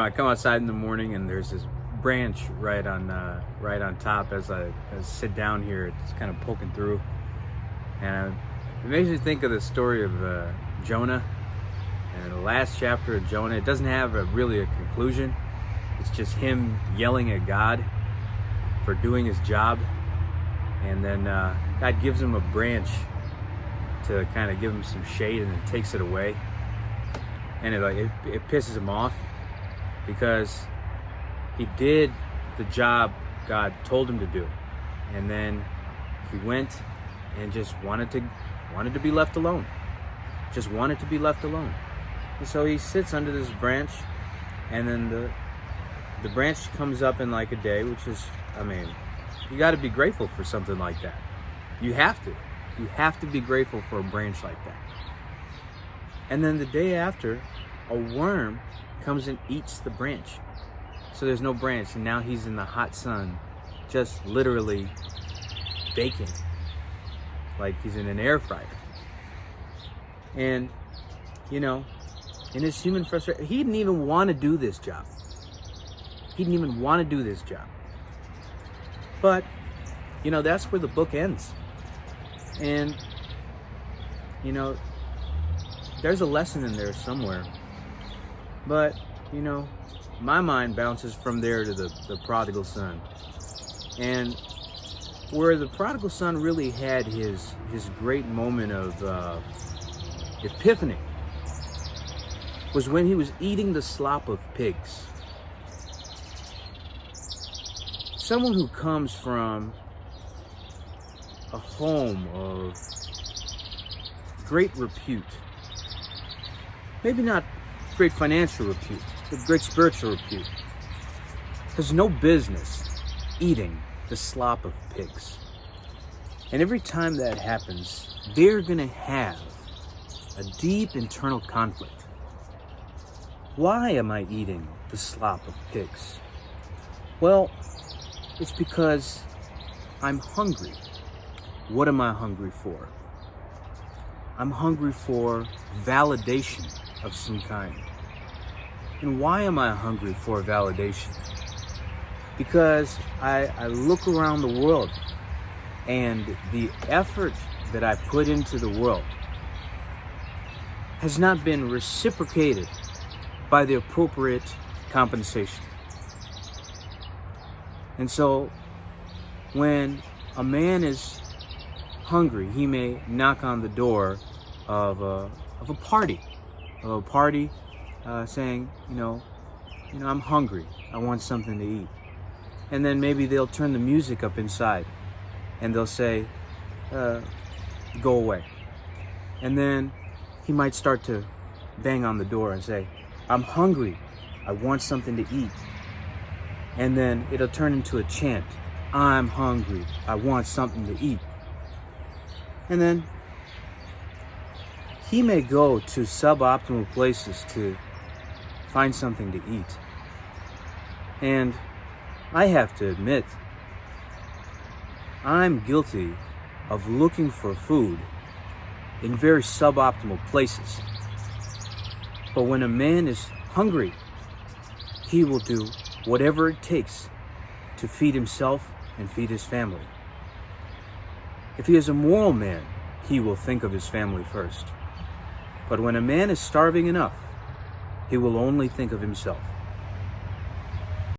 I come outside in the morning and there's this branch right on top as I sit down here. It's kind of poking through, and it makes me think of the story of Jonah. And the last chapter of Jonah, it doesn't have really a conclusion. It's just him yelling at God for doing his job, and then God gives him a branch to kind of give him some shade, and then takes it away, and it pisses him off because he did the job God told him to do, and then he went and just wanted to be left alone. Just wanted to be left alone. And so he sits under this branch, and then the branch comes up in like a day, which is, you got to be grateful for something like that. You have to be grateful for a branch like that. And then the day after, a worm comes and eats the branch. So there's no branch, and now he's in the hot sun, just literally baking, like he's in an air fryer. And, in his human frustration, he didn't even want to do this job. But, that's where the book ends. And, there's a lesson in there somewhere. But, my mind bounces from there to the prodigal son. And where the prodigal son really had his great moment of epiphany was when he was eating the slop of pigs. Someone who comes from a home of great repute, maybe not great financial repute, but great spiritual repute, has no business eating the slop of pigs. And every time that happens, they're going to have a deep internal conflict. Why am I eating the slop of pigs? Well, it's because I'm hungry. What am I hungry for? I'm hungry for validation of some kind. And why am I hungry for validation? Because I look around the world, and the effort that I put into the world has not been reciprocated by the appropriate compensation. And so when a man is hungry, he may knock on the door of a party saying, I'm hungry, I want something to eat. And then maybe they'll turn the music up inside and they'll say, go away. And then he might start to bang on the door and say, I'm hungry, I want something to eat. And then it'll turn into a chant, I'm hungry, I want something to eat. And then he may go to suboptimal places to find something to eat. And I have to admit, I'm guilty of looking for food in very suboptimal places. But when a man is hungry, he will do whatever it takes to feed himself and feed his family. If he is a moral man, he will think of his family first. But when a man is starving enough, he will only think of himself.